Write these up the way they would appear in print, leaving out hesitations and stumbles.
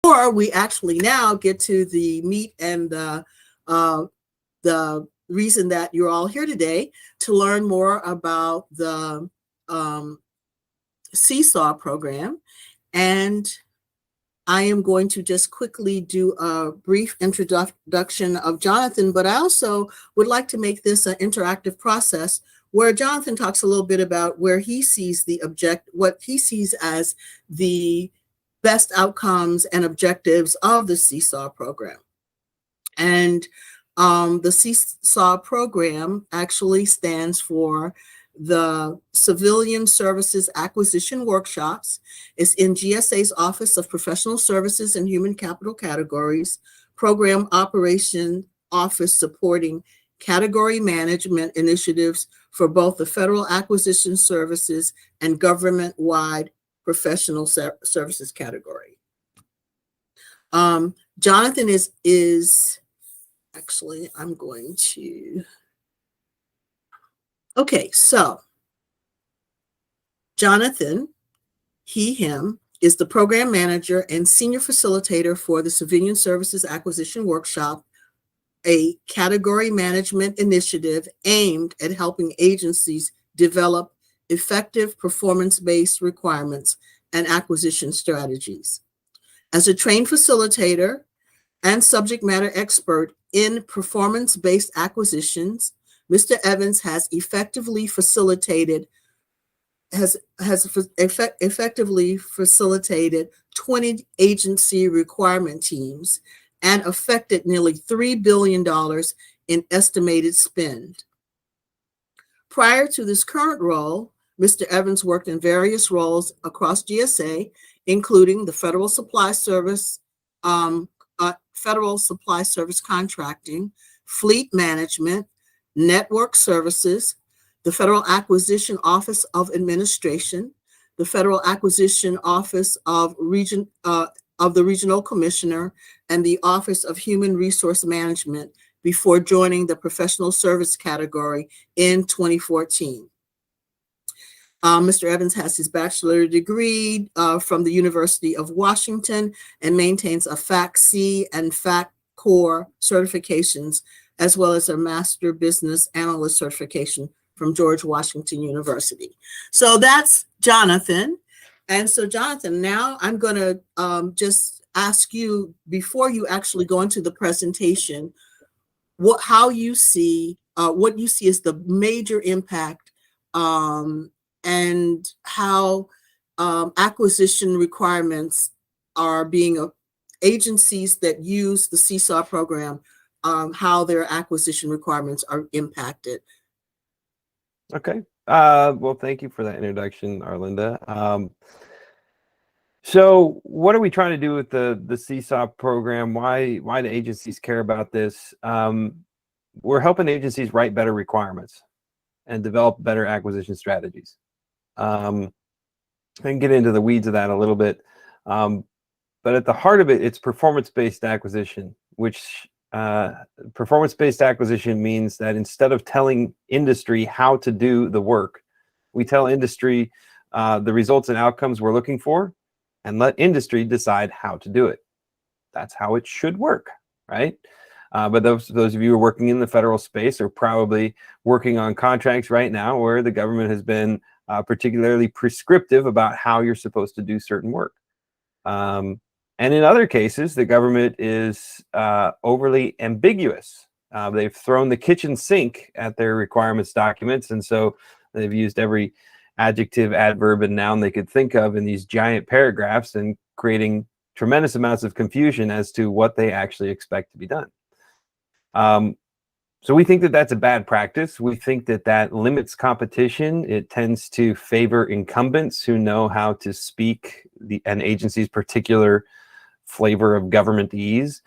Or we actually now get to the meat and the reason that you're all here today, to learn more about the CSAW program. And I am going to just quickly do a brief introduction of Jonathan, but I also would like to make this an interactive process where Jonathan talks a little bit about where he sees what he sees as the best outcomes and objectives of the CSAW program. And the CSAW program actually stands for the Civilian Services Acquisition Workshops. It's in GSA's Office of Professional Services and Human Capital Categories, Program Operation Office, supporting category management initiatives for both the Federal Acquisition Services and government-wide professional services category. Jonathan is actually, I'm going to, okay, so Jonathan, him, is the program manager and senior facilitator for the Civilian Services Acquisition Workshop, a category management initiative aimed at helping agencies develop effective performance-based requirements and acquisition strategies. As a trained facilitator and subject matter expert in performance-based acquisitions, Mr. Evans has effectively facilitated 20 agency requirement teams and affected nearly $3 billion in estimated spend. Prior to this current role, Mr. Evans worked in various roles across GSA, including the Federal Supply Service contracting, fleet management, network services, the Federal Acquisition Office of Administration, the Federal Acquisition Office of the Regional Commissioner, and the Office of Human Resource Management before joining the professional service category in 2014. Mr. Evans has his bachelor's degree from the University of Washington and maintains a FACT-C and FACT-Core certifications, as well as a Master Business Analyst certification from George Washington University. So that's Jonathan. And so Jonathan, now I'm going to just ask you, before you actually go into the presentation, what you see as the major impact and how acquisition requirements are being agencies that use the CSAW program, how their acquisition requirements are impacted. Okay. Well, thank you for that introduction, Arlinda. So what are we trying to do with the CSAW program? Why do agencies care about this? We're helping agencies write better requirements and develop better acquisition strategies. I can get into the weeds of that a little bit. But at the heart of it, it's performance-based acquisition, which performance-based acquisition means that instead of telling industry how to do the work, we tell industry the results and outcomes we're looking for, and let industry decide how to do it. That's how it should work, right? But those of you who are working in the federal space are probably working on contracts right now where the government has been particularly prescriptive about how you're supposed to do certain work. And in other cases, the government is overly ambiguous. They've thrown the kitchen sink at their requirements documents, and so they've used every adjective, adverb, and noun they could think of in these giant paragraphs, and creating tremendous amounts of confusion as to what they actually expect to be done. So we think that that's a bad practice. We think that that limits competition. It tends to favor incumbents who know how to speak an agency's particular flavor of government-ese.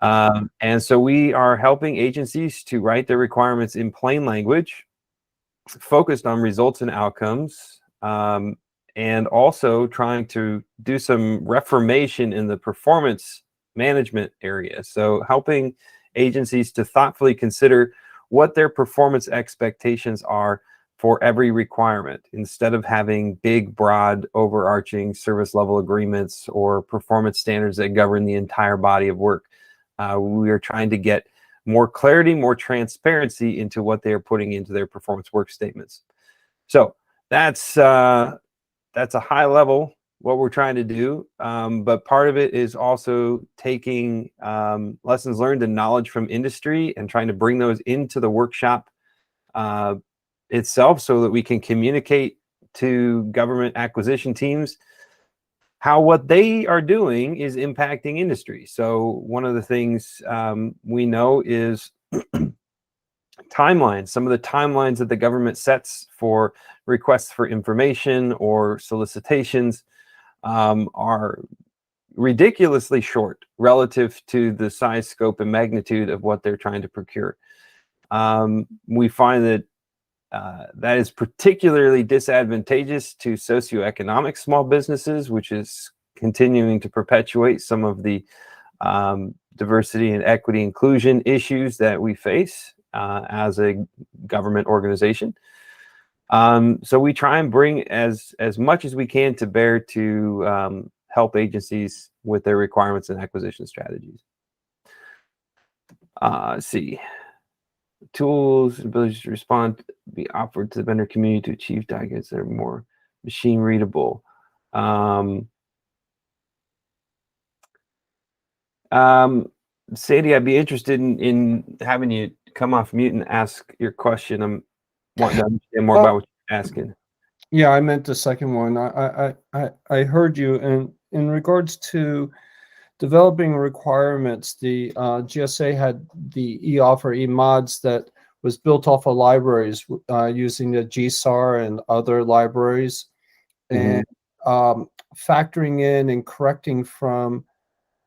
And so we are helping agencies to write their requirements in plain language, focused on results and outcomes, and also trying to do some reformation in the performance management area. So helping agencies to thoughtfully consider what their performance expectations are for every requirement, instead of having big, broad, overarching service level agreements or performance standards that govern the entire body of work. We are trying to get more clarity, more transparency into what they are putting into their performance work statements. So that's a high level what we're trying to do, but part of it is also taking lessons learned and knowledge from industry and trying to bring those into the workshop itself, so that we can communicate to government acquisition teams how what they are doing is impacting industry. So one of the things we know is timelines. Some of the timelines that the government sets for requests for information or solicitations are ridiculously short relative to the size, scope, and magnitude of what they're trying to procure. We find that that is particularly disadvantageous to socioeconomic small businesses, which is continuing to perpetuate some of the diversity and equity inclusion issues that we face as a government organization. So we try and bring as much as we can to bear to help agencies with their requirements and acquisition strategies. Let's see. Tools, abilities to respond, be offered to the vendor community to achieve targets that are more machine readable. Sandy, I'd be interested in having you come off mute and ask your question. I'm wanting to understand more about what you're asking. Yeah, I meant the second one. I heard you, and in regards to developing requirements, the GSA had the eOffer eMods that was built off of libraries using the GSAR and other libraries, and factoring in and correcting from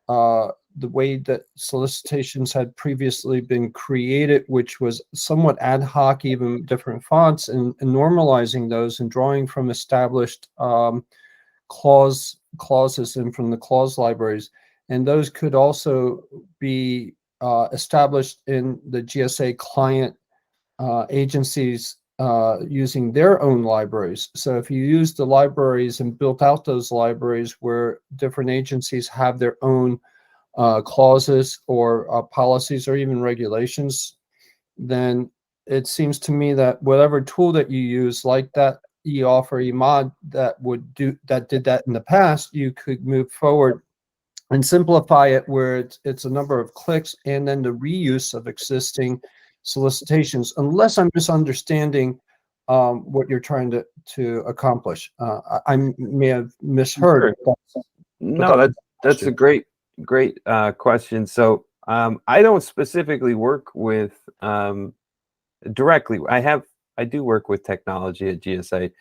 the way that solicitations had previously been created, which was somewhat ad hoc, even different fonts, and normalizing those and drawing from established clauses and from the clause libraries. And those could also be established in the GSA client agencies using their own libraries. So if you use the libraries and built out those libraries where different agencies have their own clauses or policies or even regulations, then it seems to me that whatever tool that you use, like that eOffer eMod that did that in the past, you could move forward and simplify it where it's a number of clicks and then the reuse of existing solicitations, unless I'm misunderstanding what you're trying to accomplish. I may have misheard. Sure. No, that's a great question. So I don't specifically work with directly. I do work with technology at GSA.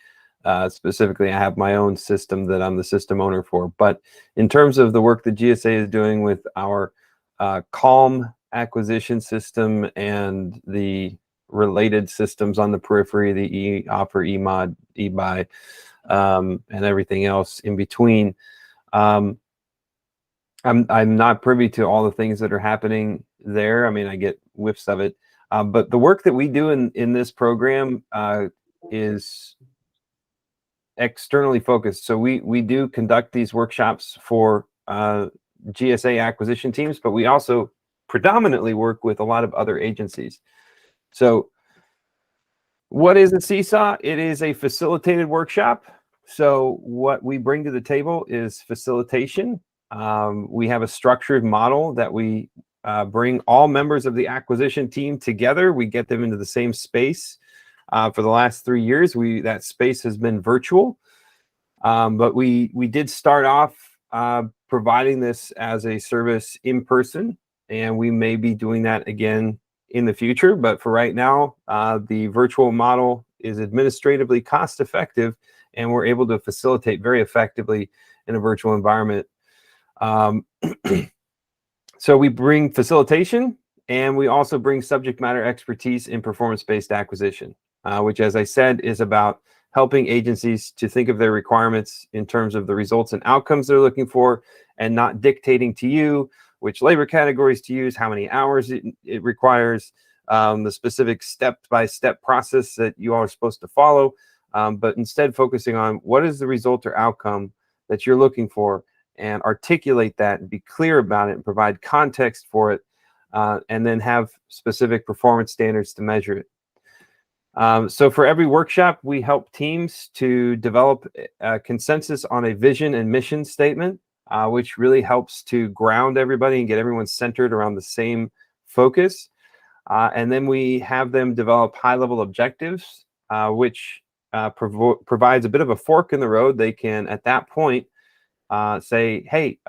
Specifically, I have my own system that I'm the system owner for. But in terms of the work that GSA is doing with our Calm acquisition system and the related systems on the periphery, the eOffer, eMod, eBuy, and everything else in between, I'm not privy to all the things that are happening there. I mean, I get whiffs of it. But the work that we do in this program is externally focused. So we do conduct these workshops for GSA acquisition teams, but we also predominantly work with a lot of other agencies. So what is a CSAW? It is a facilitated workshop. So what we bring to the table is facilitation. We have a structured model that we bring all members of the acquisition team together. We get them into the same space. For the last 3 years, that space has been virtual, but we did start off providing this as a service in person, and we may be doing that again in the future. But for right now, the virtual model is administratively cost effective, and we're able to facilitate very effectively in a virtual environment. So we bring facilitation, and we also bring subject matter expertise in performance-based acquisition, which, as I said, is about helping agencies to think of their requirements in terms of the results and outcomes they're looking for, and not dictating to you which labor categories to use, how many hours it requires, the specific step-by-step process that you all are supposed to follow, but instead focusing on what is the result or outcome that you're looking for, and articulate that and be clear about it and provide context for it, and then have specific performance standards to measure it. So for every workshop, we help teams to develop a consensus on a vision and mission statement, which really helps to ground everybody and get everyone centered around the same focus. And then we have them develop high-level objectives, which provides a bit of a fork in the road. They can, at that point, say, hey,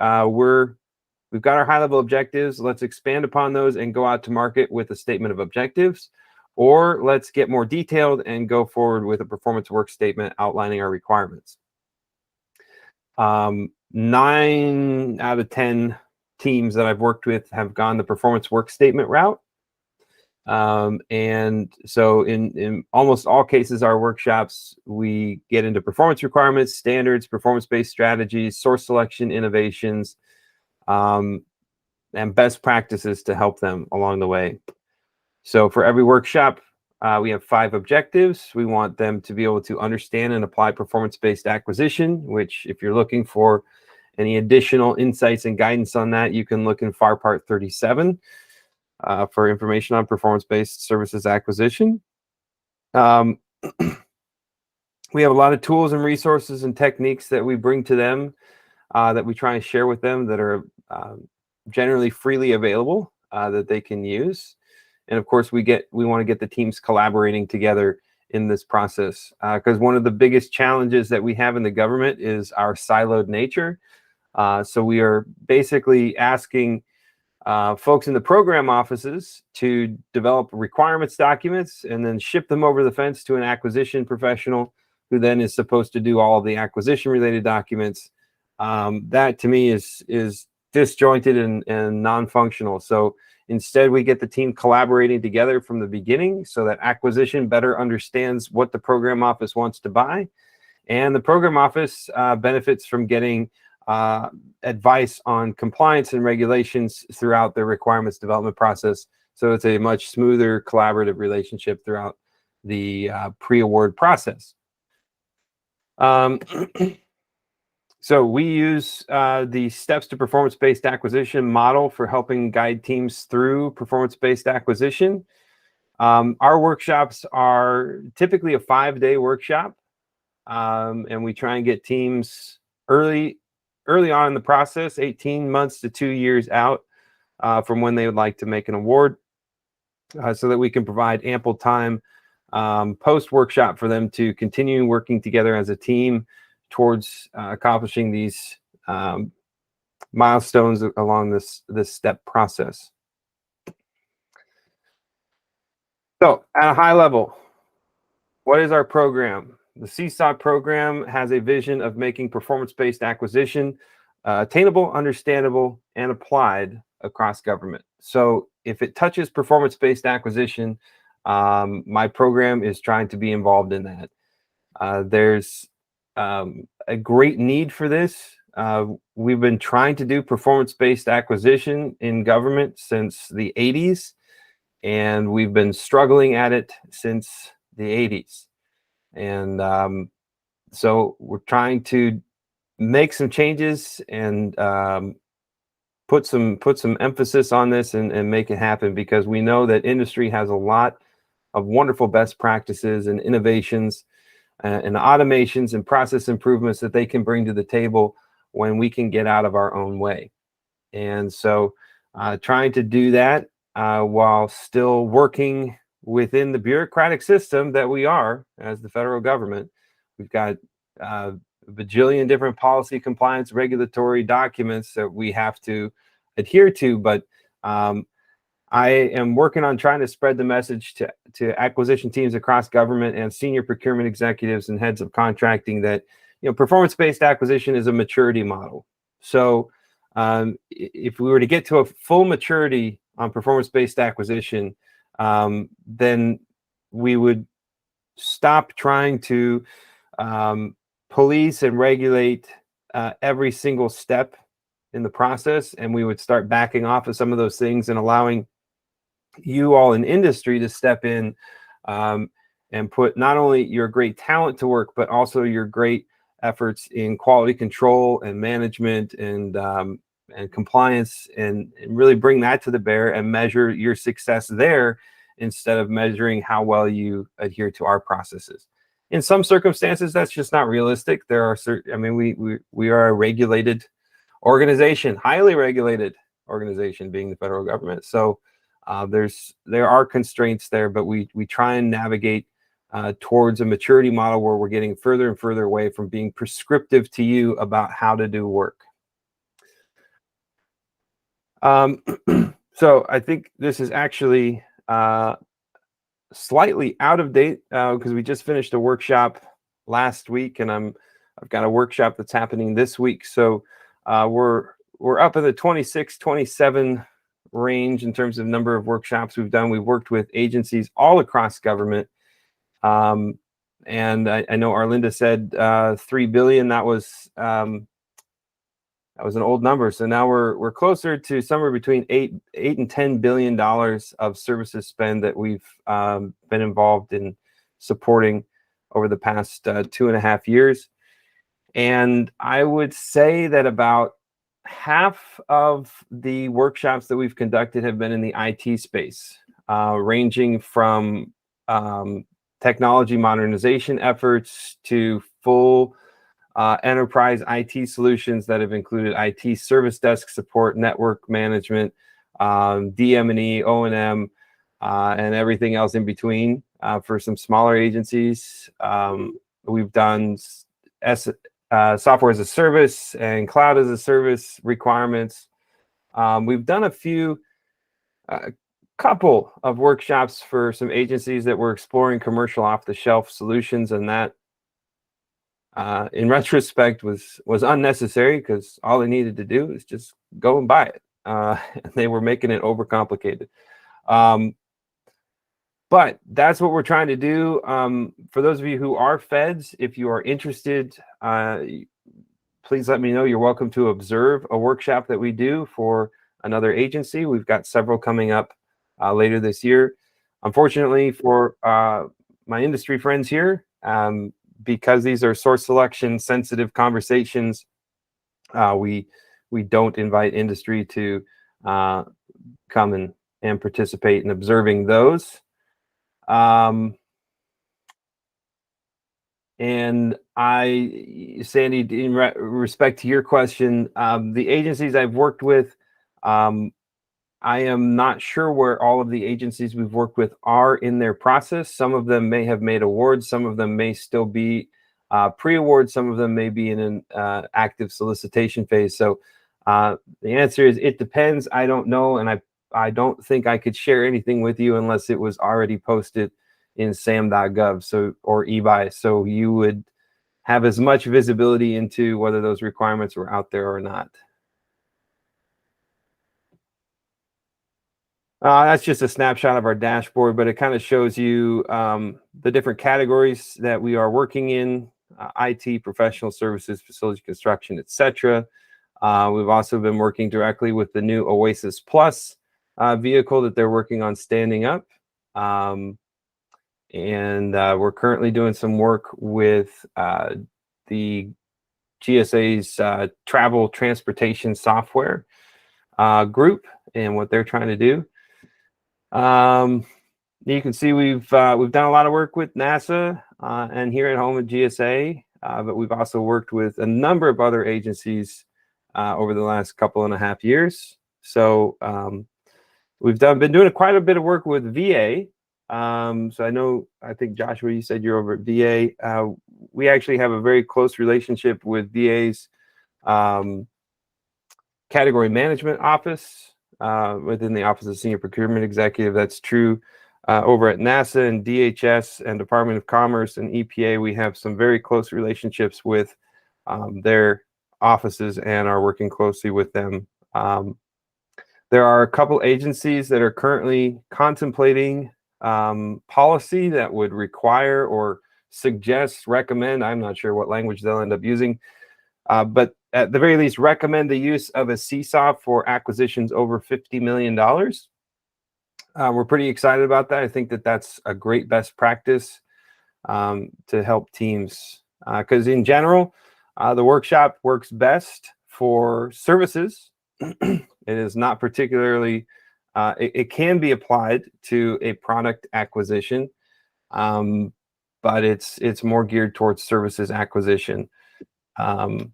we've got our high-level objectives. Let's expand upon those and go out to market with a statement of objectives. Or let's get more detailed and go forward with a performance work statement outlining our requirements. 9 out of 10 teams that I've worked with have gone the performance work statement route. And so in almost all cases, our workshops, we get into performance requirements, standards, performance-based strategies, source selection, innovations, and best practices to help them along the way. So for every workshop, we have 5 objectives. We want them to be able to understand and apply performance-based acquisition, which if you're looking for any additional insights and guidance on that, you can look in FAR Part 37 for information on performance-based services acquisition. We have a lot of tools and resources and techniques that we bring to them, that we try and share with them, that are generally freely available, that they can use. And of course, we want to get the teams collaborating together in this process, because one of the biggest challenges that we have in the government is our siloed nature. So we are basically asking folks in the program offices to develop requirements documents and then ship them over the fence to an acquisition professional, who then is supposed to do all of the acquisition related documents. That to me is disjointed and non-functional. So instead, we get the team collaborating together from the beginning so that acquisition better understands what the program office wants to buy. And the program office benefits from getting advice on compliance and regulations throughout the requirements development process. So it's a much smoother collaborative relationship throughout the pre-award process. So we use the steps to performance-based acquisition model for helping guide teams through performance-based acquisition. Our workshops are typically a 5-day workshop, and we try and get teams early on in the process, 18 months to 2 years out from when they would like to make an award, so that we can provide ample time post-workshop for them to continue working together as a team towards accomplishing these milestones along this step process. So at a high level, what is our program? The CSAW program has a vision of making performance-based acquisition attainable, understandable, and applied across government. So if it touches performance-based acquisition, my program is trying to be involved in that. There's a great need for this. We've been trying to do performance-based acquisition in government since the 80s, and we've been struggling at it since the 80s. And so we're trying to make some changes and put some emphasis on this and make it happen, because we know that industry has a lot of wonderful best practices and innovations and automations and process improvements that they can bring to the table when we can get out of our own way. And so trying to do that while still working within the bureaucratic system that we are as the federal government. We've got a bajillion different policy, compliance, regulatory documents that we have to adhere to, but I am working on trying to spread the message to acquisition teams across government and senior procurement executives and heads of contracting that, you know, performance-based acquisition is a maturity model. So if we were to get to a full maturity on performance-based acquisition, then we would stop trying to police and regulate every single step in the process, and we would start backing off of some of those things and allowing you all in industry to step in and put not only your great talent to work, but also your great efforts in quality control and management and compliance, and really bring that to the bear and measure your success there instead of measuring how well you adhere to our processes. In some circumstances, that's just not realistic. There are certain, I mean, we are a regulated organization, highly regulated organization, being the federal government. So there are constraints there, but we try and navigate towards a maturity model where we're getting further and further away from being prescriptive to you about how to do work. So I think this is actually slightly out of date because we just finished a workshop last week, and I've got a workshop that's happening this week. So we're up in the 26, 27 range in terms of number of workshops we've done. We've worked with agencies all across government. And I know Arlinda said 3 billion. That was an old number. So now we're closer to somewhere between $8 and $10 billion of services spend that we've been involved in supporting over the past 2.5 years. And I would say that about half of the workshops that we've conducted have been in the IT space, ranging from technology modernization efforts to full enterprise IT solutions that have included IT service desk support, network management, DM&E, O&M, and everything else in between for some smaller agencies. We've done software as a service and cloud as a service requirements. We've done a couple of workshops for some agencies that were exploring commercial off-the-shelf solutions, and that in retrospect was unnecessary because all they needed to do is just go and buy it. And they were making it overcomplicated. But that's what we're trying to do. For those of you who are feds, if you are interested, please let me know. You're welcome to observe a workshop that we do for another agency. We've got several coming up later this year. Unfortunately for my industry friends here, because these are source selection sensitive conversations, we don't invite industry to come and participate in observing those. And Sandy, in respect to your question, the agencies I've worked with, I am not sure where all of the agencies we've worked with are in their process. Some of them may have made awards. Some of them may still be pre-award. Some of them may be in an active solicitation phase. So the answer is it depends. I don't know, and I don't think I could share anything with you unless it was already posted in sam.gov or eBuy, so you would have as much visibility into whether those requirements were out there or not. That's just a snapshot of our dashboard, but it kind of shows you the different categories that we are working in: IT, professional services, facility construction, etc. We've also been working directly with the new Oasis Plus vehicle that they're working on standing up. And we're currently doing some work with the GSA's travel transportation software group and what they're trying to do. You can see we've done a lot of work with NASA and here at home at GSA, but we've also worked with a number of other agencies over the last 2.5 years. So we've been doing quite a bit of work with VA. So I think Joshua, you said you're over at VA. We actually have a very close relationship with VA's category management office within the Office of Senior Procurement Executive. That's true over at NASA and DHS and Department of Commerce and EPA. We have some very close relationships with their offices and are working closely with them. There are a couple agencies that are currently contemplating policy that would require or recommend, I'm not sure what language they'll end up using, but at the very least recommend the use of a CSAW for acquisitions over $50 million. We're pretty excited about that. I think that that's a great best practice to help teams, because in general, the workshop works best for services. It is not particularly, it can be applied to a product acquisition, but it's more geared towards services acquisition. Are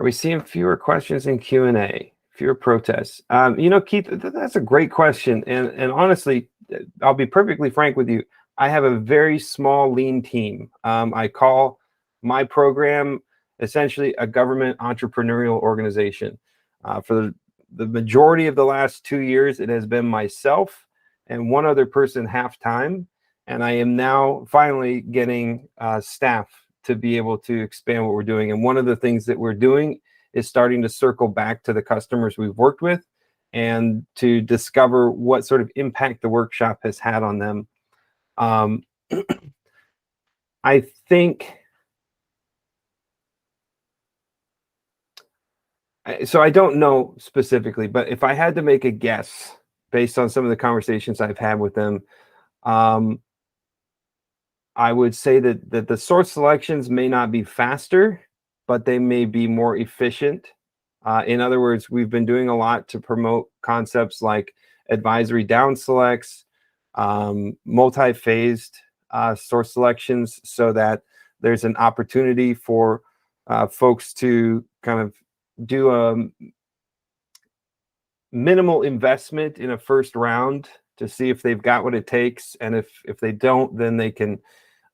we seeing fewer questions in Q&A, fewer protests? You know, Keith, that's a great question. And honestly, I'll be perfectly frank with you. I have a very small, lean team. I call my program essentially a government entrepreneurial organization. For the majority of the last 2 years, it has been myself and one other person half-time. And I am now finally getting staff to be able to expand what we're doing. And one of the things that we're doing is starting to circle back to the customers we've worked with and to discover what sort of impact the workshop has had on them. I think, so I don't know specifically, but if I had to make a guess based on some of the conversations I've had with them, I would say that the source selections may not be faster, but they may be more efficient. In other words, we've been doing a lot to promote concepts like advisory down selects, multi-phased source selections, so that there's an opportunity for folks to kind of do a minimal investment in a first round to see if they've got what it takes. And if they don't, then they can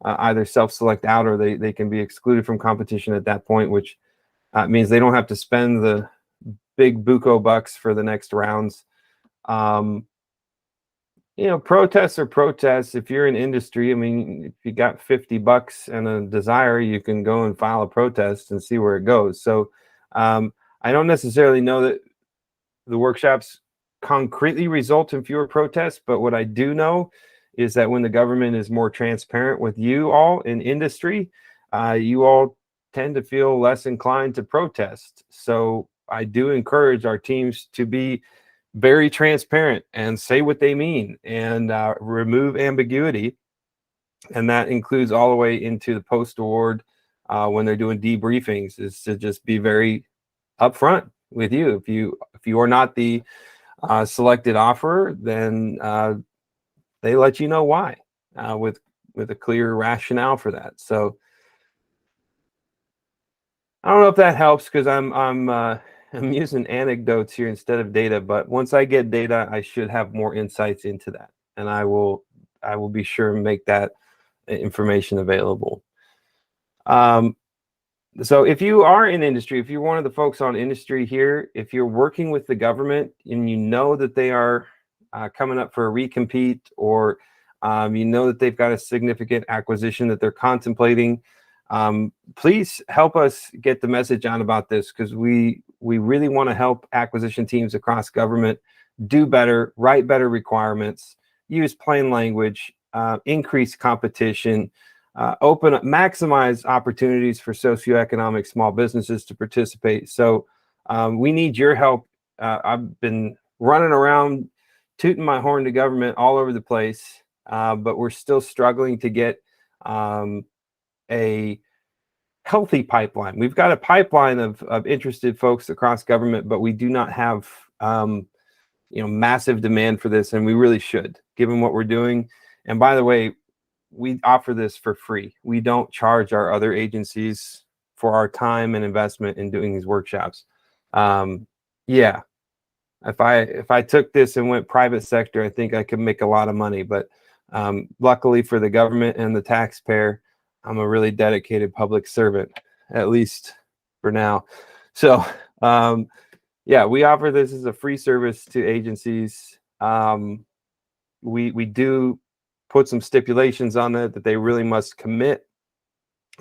either self-select out, or they can be excluded from competition at that point, which means they don't have to spend the big buco bucks for the next rounds. You know, protests are protests. If you're in industry, I mean, if you got $50 and a desire, you can go and file a protest and see where it goes. So I don't necessarily know that the workshops concretely result in fewer protests, but what I do know is that when the government is more transparent with you all in industry, you all tend to feel less inclined to protest. So I do encourage our teams to be very transparent and say what they mean, and remove ambiguity. And that includes all the way into the post-award when they're doing debriefings, is to just be very upfront with you. If you are not the selected offer, then they let you know why, with a clear rationale for that. So I don't know if that helps, because I'm using anecdotes here instead of data. But once I get data, I should have more insights into that, and I will be sure to make that information available. So if you are in industry, if you're one of the folks on industry here, if you're working with the government and you know that they are coming up for a recompete, or you know that they've got a significant acquisition that they're contemplating, please help us get the message on about this, because we really want to help acquisition teams across government do better, write better requirements, use plain language, increase competition, open up, maximize opportunities for socioeconomic small businesses to participate. So we need your help. I've been running around tooting my horn to government all over the place, but we're still struggling to get a healthy pipeline. We've got a pipeline of interested folks across government, but we do not have you know, massive demand for this, and we really should, given what we're doing. And by the way, we offer this for free. We don't charge our other agencies for our time and investment in doing these workshops. Yeah, if I took this and went private sector, I think I could make a lot of money. But luckily for the government and the taxpayer, I'm a really dedicated public servant, at least for now. So yeah, we offer this as a free service to agencies. We do put some stipulations on it that they really must commit,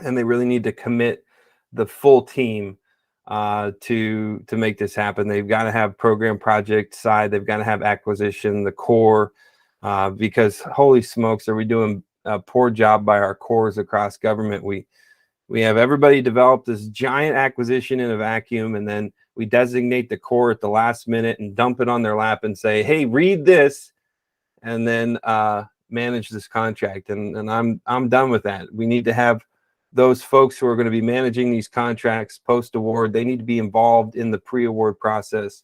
and they really need to commit the full team to make this happen. They've got to have program project side, they've got to have acquisition, the core, because holy smokes, are we doing a poor job by our cores across government. We have everybody develop this giant acquisition in a vacuum, and then we designate the core at the last minute and dump it on their lap and say, hey, read this, and then manage this contract. And I'm done with that. We need to have those folks who are going to be managing these contracts post-award. They need to be involved in the pre-award process.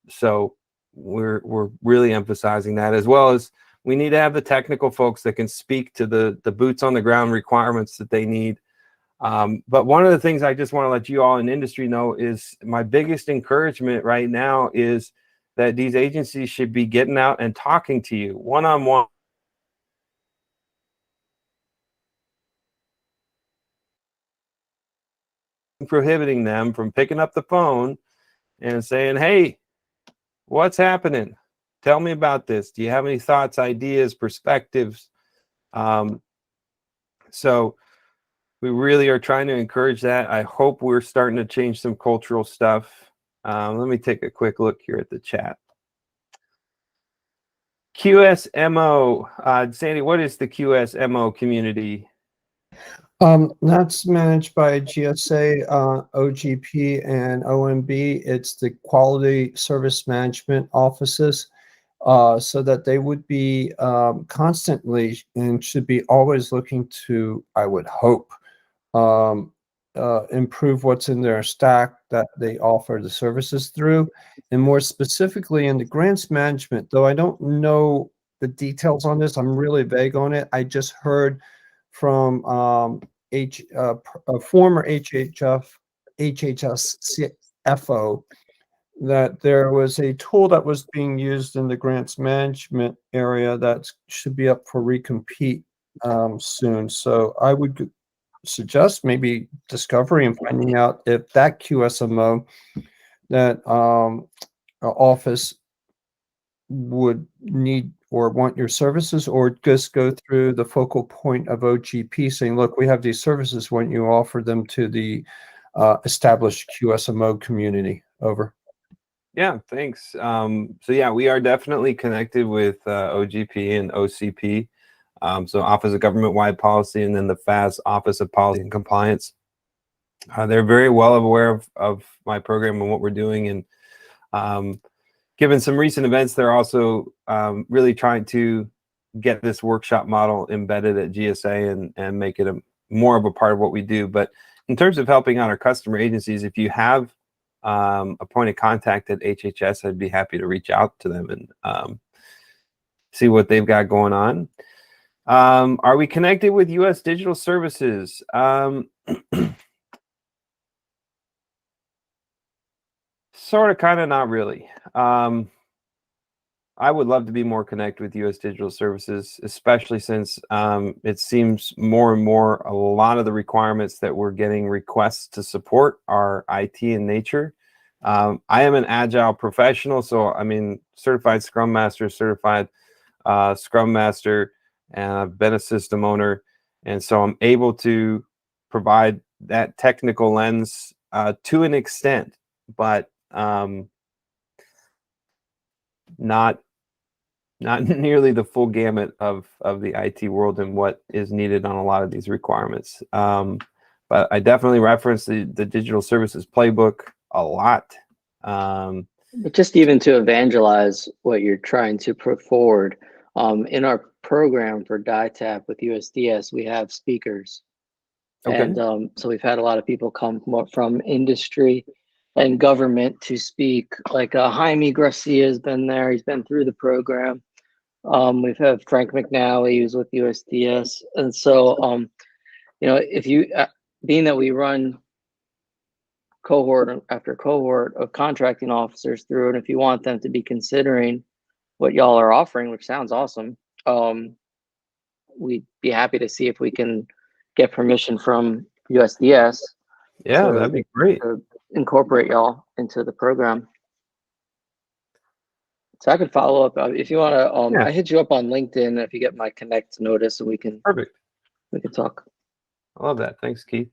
So we're really emphasizing that, as well as we need to have the technical folks that can speak to the boots on the ground requirements that they need. But one of the things I just want to let you all in industry know is my biggest encouragement right now is that these agencies should be getting out and talking to you one-on-one. Prohibiting them from picking up the phone and saying, hey, what's happening? Tell me about this. Do you have any thoughts, ideas, perspectives? So we really are trying to encourage that. I hope we're starting to change some cultural stuff. Let me take a quick look here at the chat. QSMO. Sandy, what is the QSMO community? That's managed by GSA, OGP, and OMB. It's the Quality Service Management Offices, so that they would be constantly and should be always looking to, I would hope, improve what's in their stack that they offer the services through. And more specifically in the grants management, though I don't know the details on this, I'm really vague on it. I just heard from a former HHS CFO that there was a tool that was being used in the grants management area that should be up for recompete soon. So I would suggest maybe discovery and finding out if that QSMO, that office, would need or want your services, or just go through the focal point of OGP saying, look, we have these services, why don't you offer them to the established QSMO community? Over. Yeah, thanks. So yeah, we are definitely connected with OGP and OCP. So Office of Government-Wide Policy, and then the FAS, Office of Policy and Compliance. They're very well aware of my program and what we're doing. And given some recent events, they're also really trying to get this workshop model embedded at GSA and make it more of a part of what we do. But in terms of helping out our customer agencies, if you have a point of contact at HHS, I'd be happy to reach out to them and see what they've got going on. Are we connected with U.S. Digital Services? Sort of, kind of, not really. I would love to be more connected with U.S. Digital Services, especially since it seems more and more a lot of the requirements that we're getting requests to support are IT in nature. I am an agile professional, so I mean, certified Scrum Master, certified Scrum Master, and I've been a system owner, and so I'm able to provide that technical lens to an extent, but not nearly the full gamut of the IT world and what is needed on a lot of these requirements. But I definitely reference the digital services playbook a lot. But just even to evangelize what you're trying to put forward, in our program for DITAP with USDS, we have speakers. Okay. And so we've had a lot of people come from industry and government to speak. Like Jaime Garcia has been there. He's been through the program. We've had Frank McNally, who's with USDS. And so, you know, if you, being that we run cohort after cohort of contracting officers through, and if you want them to be considering what y'all are offering, which sounds awesome, we'd be happy to see if we can get permission from USDS. Yeah, that'd be great. To incorporate y'all into the program. So I could follow up if you want to. Yeah. I hit you up on LinkedIn if you get my connect notice, and we can Perfect. talk. I love that. Thanks, Keith.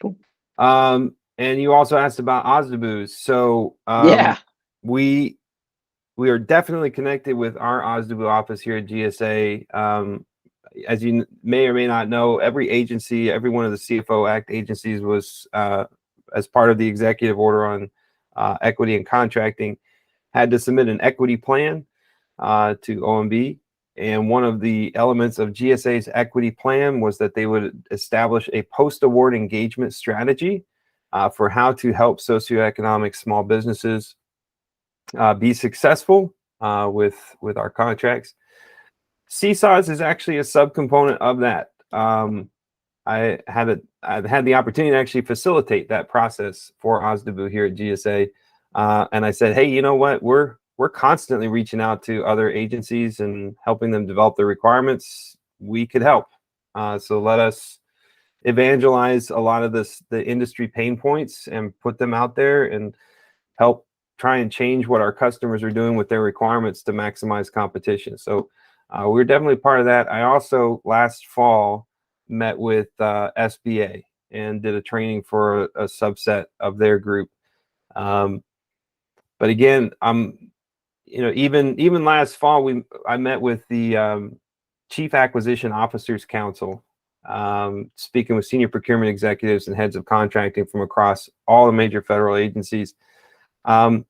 Cool. And you also asked about OSDBUs. So Yeah, we are definitely connected with our OSDBU office here at GSA. As you may or may not know, every agency, every one of the CFO Act agencies was as part of the executive order on equity and contracting, had to submit an equity plan to OMB. And one of the elements of GSA's equity plan was that they would establish a post-award engagement strategy for how to help socioeconomic small businesses be successful with our contracts. CSAWs is actually a subcomponent of that. I had the opportunity to actually facilitate that process for OSDBU here at GSA, and I said, hey, you know what? We're constantly reaching out to other agencies and helping them develop their requirements. We could help. So let us evangelize a lot of the industry pain points and put them out there and help try and change what our customers are doing with their requirements to maximize competition. So we're definitely part of that. I also last fall met with SBA and did a training for a subset of their group. But again, even last fall, I met with the Chief Acquisition Officers Council, speaking with senior procurement executives and heads of contracting from across all the major federal agencies. And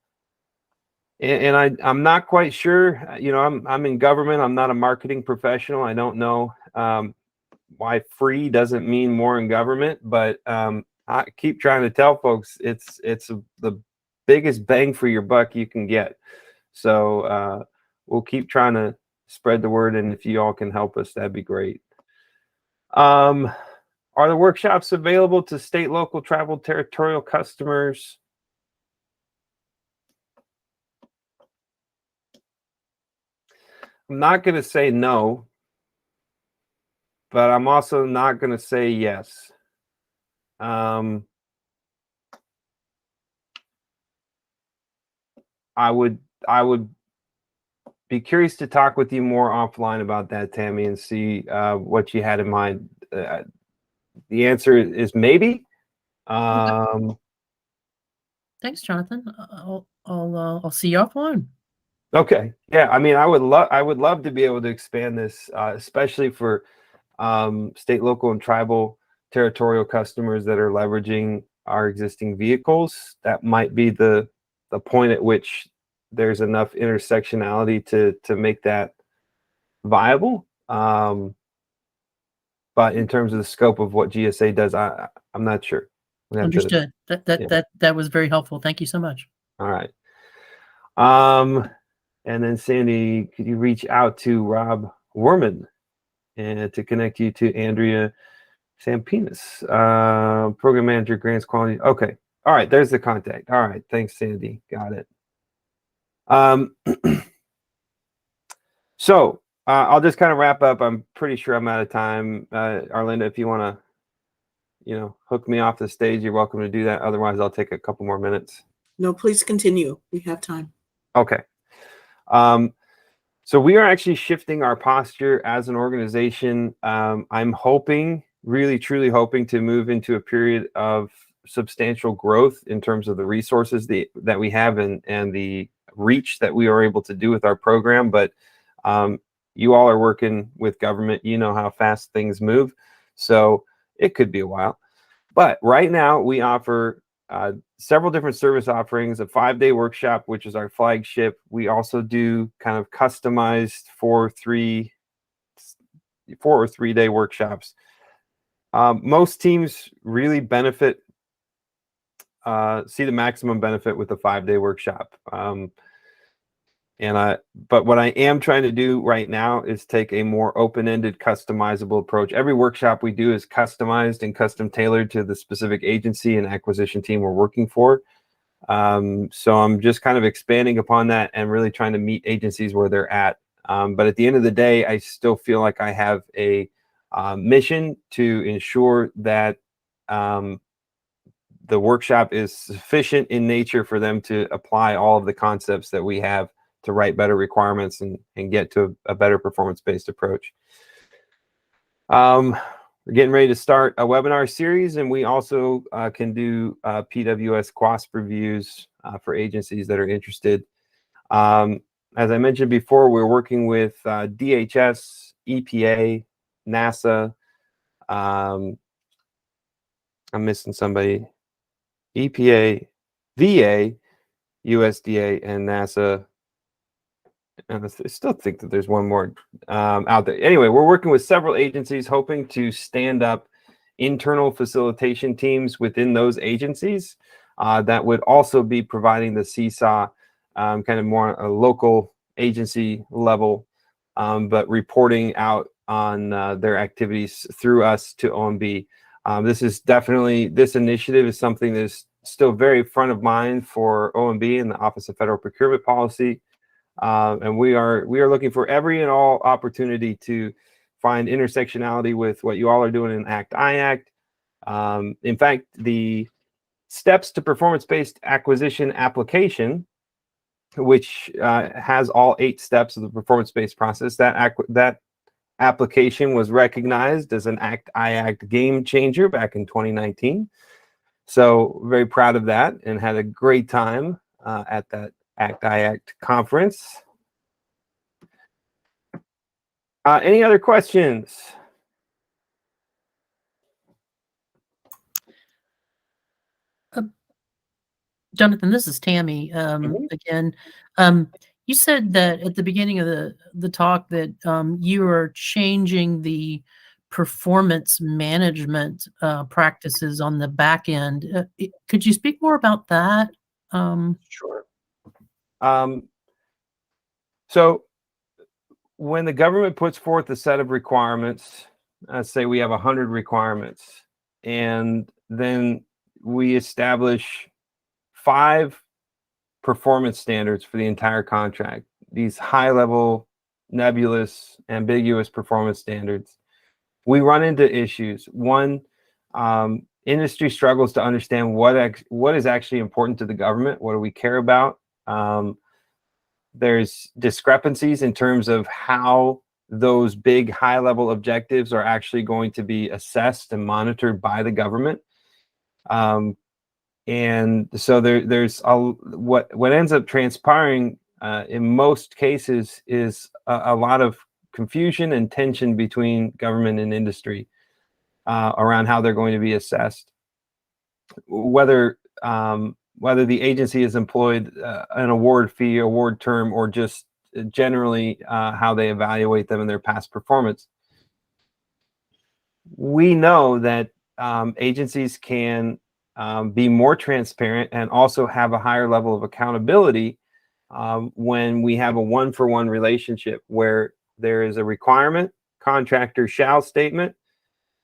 I'm not quite sure. I'm in government. I'm not a marketing professional. I don't know why free doesn't mean more in government, but I keep trying to tell folks it's the biggest bang for your buck you can get. So we'll keep trying to spread the word, and if you all can help us, that'd be great. Are the workshops available to state, local, tribal, territorial customers? I'm not going to say no, but I'm also not going to say yes. I would be curious to talk with you more offline about that, Tammy, and see what you had in mind. The answer is maybe. Thanks, Jonathan. I'll see you offline. Okay. Yeah. I mean, I would love to be able to expand this, especially for state, local, and tribal territorial customers that are leveraging our existing vehicles. That might be the point at which there's enough intersectionality to make that viable. But in terms of the scope of what GSA does, I'm not sure. Understood. That was very helpful. Thank you so much. All right. And then Sandy, could you reach out to Rob Worman and to connect you to Andrea Sampinas, program manager, grants quality. Okay. All right. There's the contact. All right. Thanks, Sandy. Got it. So I'll just kind of wrap up. I'm pretty sure I'm out of time. Arlinda, if you want to, hook me off the stage, you're welcome to do that. Otherwise, I'll take a couple more minutes. No, please continue. We have time. Okay. So we are actually shifting our posture as an organization. I'm hoping, really, truly hoping to move into a period of substantial growth in terms of the resources that we have and the reach that we are able to do with our program. But you all are working with government. You know how fast things move. So it could be a while. But right now we offer several different service offerings, a 5-day workshop, which is our flagship. We also do kind of customized 4 or 3-day workshops. Most teams really benefit, see the maximum benefit with a 5-day workshop. But what I am trying to do right now is take a more open-ended, customizable approach. Every workshop we do is customized and custom tailored to the specific agency and acquisition team we're working for. So I'm just kind of expanding upon that and really trying to meet agencies where they're at. But at the end of the day, I still feel like I have a mission to ensure that the workshop is sufficient in nature for them to apply all of the concepts that we have to write better requirements and get to a better performance-based approach. We're getting ready to start a webinar series, and we also can do PWS QASP reviews for agencies that are interested. As I mentioned before, we're working with DHS, EPA, NASA. I'm missing somebody. EPA, VA, USDA, and NASA. And I still think that there's one more out there. Anyway, we're working with several agencies hoping to stand up internal facilitation teams within those agencies that would also be providing the CSAW kind of more a local agency level, but reporting out on their activities through us to OMB. This initiative is something that is still very front of mind for OMB and the Office of Federal Procurement Policy. And we are looking for every and all opportunity to find intersectionality with what you all are doing in ACT-IAC. In fact, the steps to performance-based acquisition application, which has all 8 steps of the performance-based process, that application was recognized as an ACT-IAC game changer back in 2019. So very proud of that and had a great time at that ACT-IAC conference. Any other questions? Jonathan, this is Tammy again. You said that at the beginning of the talk that you are changing the performance management practices on the back end. Could you speak more about that? Sure. So when the government puts forth a set of requirements, let's say we have 100 requirements, and then we establish 5 performance standards for the entire contract, these high-level, nebulous, ambiguous performance standards, we run into issues. One, industry struggles to understand what is actually important to the government. What do we care about? There's discrepancies in terms of how those big high-level objectives are actually going to be assessed and monitored by the government. And so there's what ends up transpiring in most cases is a lot of confusion and tension between government and industry around how they're going to be assessed. Whether the agency has employed an award fee, award term, or just generally how they evaluate them in their past performance. We know that agencies can be more transparent and also have a higher level of accountability when we have a one-for-one relationship where there is a requirement, contractor shall statement,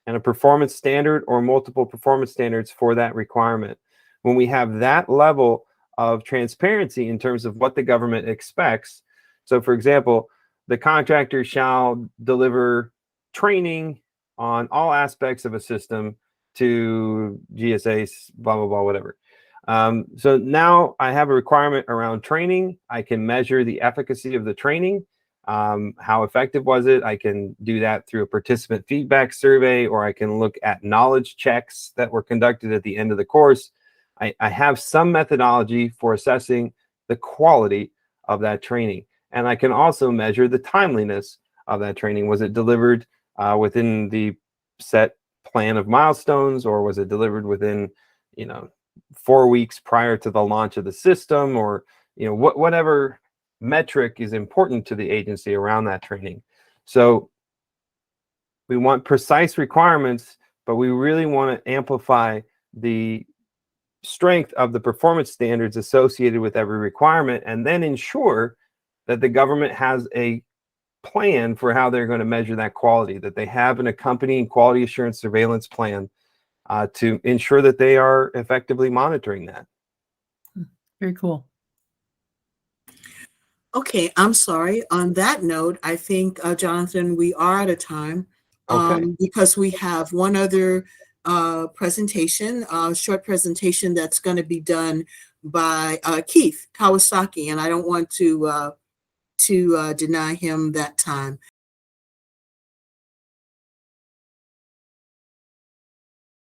and a performance standard or multiple performance standards for that requirement. When we have that level of transparency in terms of what the government expects, so for example, the contractor shall deliver training on all aspects of a system to GSA, blah, blah, blah, whatever. So now I have a requirement around training. I can measure the efficacy of the training. How effective was it? I can do that through a participant feedback survey, or I can look at knowledge checks that were conducted at the end of the course. I have some methodology for assessing the quality of that training. And I can also measure the timeliness of that training. Was it delivered within the set plan of milestones, or was it delivered within, 4 weeks prior to the launch of the system, or, whatever metric is important to the agency around that training. So we want precise requirements, but we really want to amplify the strength of the performance standards associated with every requirement, and then ensure that the government has a plan for how they're going to measure that quality, that they have an accompanying quality assurance surveillance plan to ensure that they are effectively monitoring that. Very cool. Okay, I'm sorry. On that note, I think, Jonathan, we are out of time because we have one other presentation, short presentation that's going to be done by Keith Kawasaki, and I don't want to deny him that time.